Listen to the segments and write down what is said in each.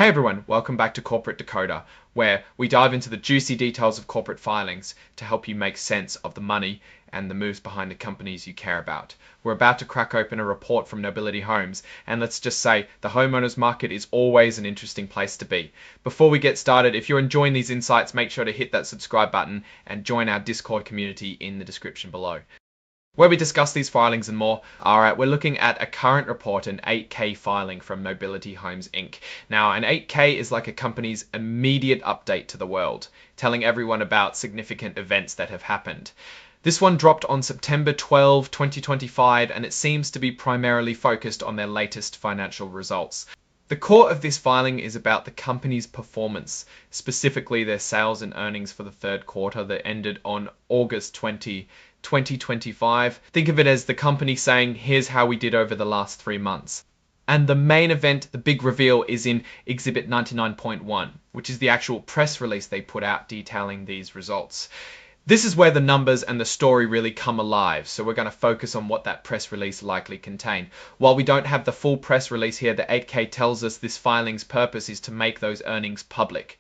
Hey everyone, welcome back to Corporate Decoder, where we dive into the juicy details of corporate filings to help you make sense of the money and the moves behind the companies you care about. We're about to crack open a report from Nobility Homes, and let's just say the homeowners market is always an interesting place to be. Before we get started, if you're enjoying these insights, make sure to hit that subscribe button and join our Discord community in the description below, where we discuss these filings and more. Alright, we're looking at a current report, an 8K filing from Nobility Homes Inc. Now, an 8K is like a company's immediate update to the world, telling everyone about significant events that have happened. This one dropped on September 12, 2025, and it seems to be primarily focused on their latest financial results. The core of this filing is about the company's performance, specifically their sales and earnings for the third quarter that ended on August 20, 2025. Think of it as the company saying, here's how we did over the last 3 months. And the main event, the big reveal, is in Exhibit 99.1, which is the actual press release they put out detailing these results. This is where the numbers and the story really come alive, so we're going to focus on what that press release likely contained. While we don't have the full press release here, the 8K tells us this filing's purpose is to make those earnings public.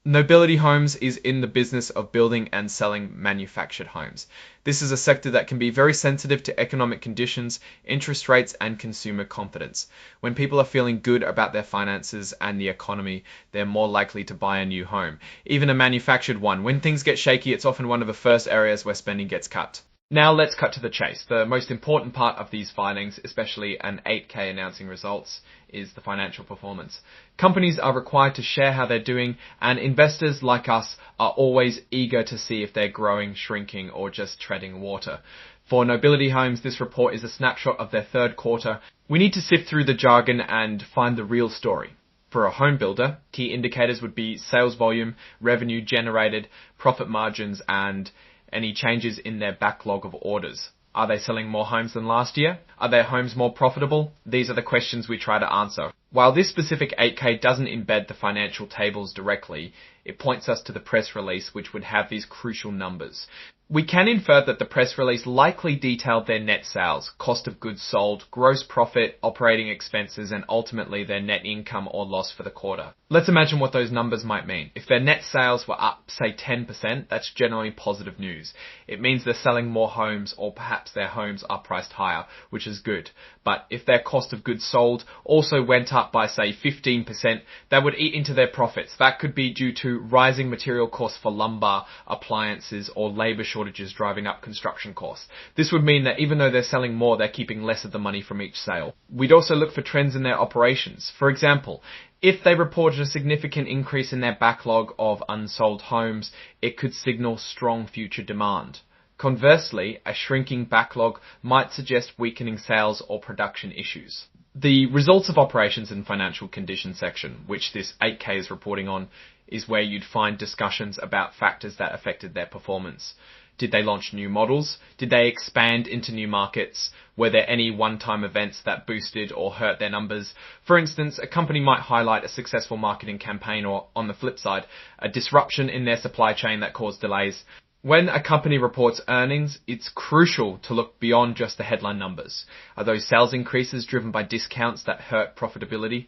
Nobility Homes is in the business of building and selling manufactured homes. This is a sector that can be very sensitive to economic conditions, interest rates, and consumer confidence. When people are feeling good about their finances and the economy, they're more likely to buy a new home, even a manufactured one. When things get shaky, it's often one of the first areas where spending gets cut. Now let's cut to the chase. The most important part of these filings, especially an 8K announcing results, is the financial performance. Companies are required to share how they're doing, and investors like us are always eager to see if they're growing, shrinking, or just treading water. For Nobility Homes, this report is a snapshot of their third quarter. We need to sift through the jargon and find the real story. For a home builder, key indicators would be sales volume, revenue generated, profit margins, and any changes in their backlog of orders. Are they selling more homes than last year? Are their homes more profitable? These are the questions we try to answer. While this specific 8K doesn't embed the financial tables directly, it points us to the press release, which would have these crucial numbers. We can infer that the press release likely detailed their net sales, cost of goods sold, gross profit, operating expenses, and ultimately their net income or loss for the quarter. Let's imagine what those numbers might mean. If their net sales were up, say 10%, that's generally positive news. It means they're selling more homes, or perhaps their homes are priced higher, which is good. But if their cost of goods sold also went up by, say, 15%, that would eat into their profits. That could be due to rising material costs for lumber, appliances, or labor shortages driving up construction costs. This would mean that even though they're selling more, they're keeping less of the money from each sale. We'd also look for trends in their operations. For example, if they reported a significant increase in their backlog of unsold homes, it could signal strong future demand. Conversely, a shrinking backlog might suggest weakening sales or production issues. The results of operations and financial condition section, which this 8K is reporting on, is where you'd find discussions about factors that affected their performance. Did they launch new models? Did they expand into new markets? Were there any one-time events that boosted or hurt their numbers? For instance, a company might highlight a successful marketing campaign, or on the flip side, a disruption in their supply chain that caused delays. When a company reports earnings, it's crucial to look beyond just the headline numbers. Are those sales increases driven by discounts that hurt profitability?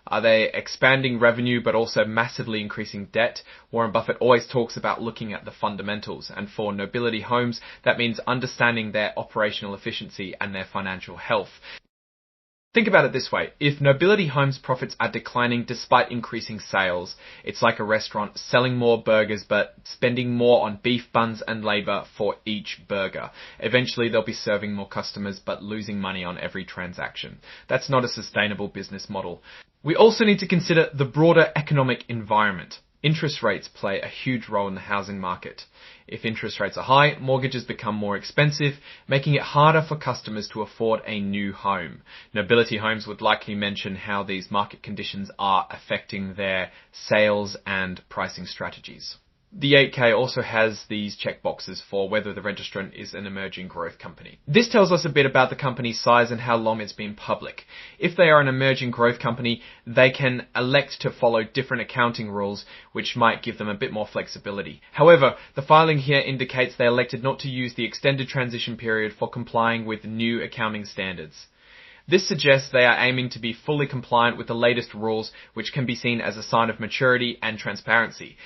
Are they expanding revenue but also massively increasing debt? Warren Buffett always talks about looking at the fundamentals, and for Nobility Homes, that means understanding their operational efficiency and their financial health. Think about it this way. If Nobility Homes profits are declining despite increasing sales, it's like a restaurant selling more burgers but spending more on beef buns and labor for each burger. Eventually they'll be serving more customers but losing money on every transaction. That's not a sustainable business model. We also need to consider the broader economic environment. Interest rates play a huge role in the housing market. If interest rates are high, mortgages become more expensive, making it harder for customers to afford a new home. Nobility Homes would likely mention how these market conditions are affecting their sales and pricing strategies. The 8K also has these checkboxes for whether the registrant is an emerging growth company. This tells us a bit about the company's size and how long it's been public. If they are an emerging growth company, they can elect to follow different accounting rules, which might give them a bit more flexibility. However, the filing here indicates they elected not to use the extended transition period for complying with new accounting standards. This suggests they are aiming to be fully compliant with the latest rules, which can be seen as a sign of maturity and transparency.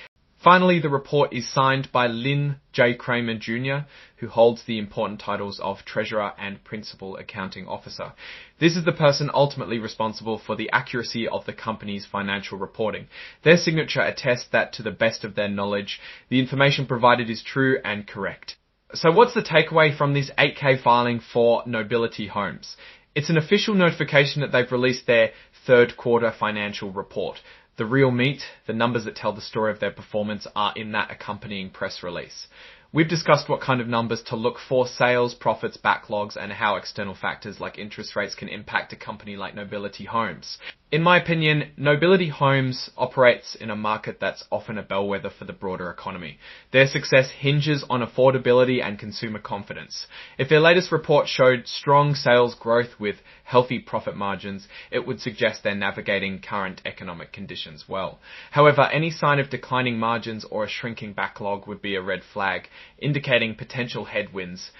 Finally, the report is signed by Lynn J. Kramer Jr., who holds the important titles of Treasurer and Principal Accounting Officer. This is the person ultimately responsible for the accuracy of the company's financial reporting. Their signature attests that, to the best of their knowledge, the information provided is true and correct. So what's the takeaway from this 8K filing for Nobility Homes? It's an official notification that they've released their third quarter financial report. The real meat, the numbers that tell the story of their performance, are in that accompanying press release. We've discussed what kind of numbers to look for: sales, profits, backlogs, and how external factors like interest rates can impact a company like Nobility Homes. In my opinion, Nobility Homes operates in a market that's often a bellwether for the broader economy. Their success hinges on affordability and consumer confidence. If their latest report showed strong sales growth with healthy profit margins, it would suggest they're navigating current economic conditions well. However, any sign of declining margins or a shrinking backlog would be a red flag, indicating potential headwinds.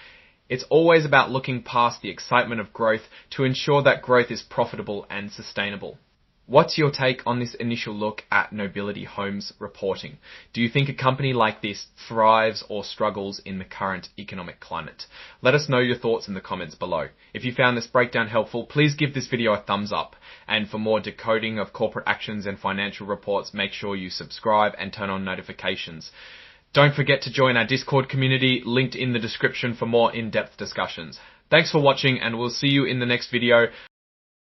It's always about looking past the excitement of growth to ensure that growth is profitable and sustainable. What's your take on this initial look at Nobility Homes reporting? Do you think a company like this thrives or struggles in the current economic climate? Let us know your thoughts in the comments below. If you found this breakdown helpful, please give this video a thumbs up. And for more decoding of corporate actions and financial reports, make sure you subscribe and turn on notifications. Don't forget to join our Discord community, linked in the description for more in-depth discussions. Thanks for watching, and we'll see you in the next video.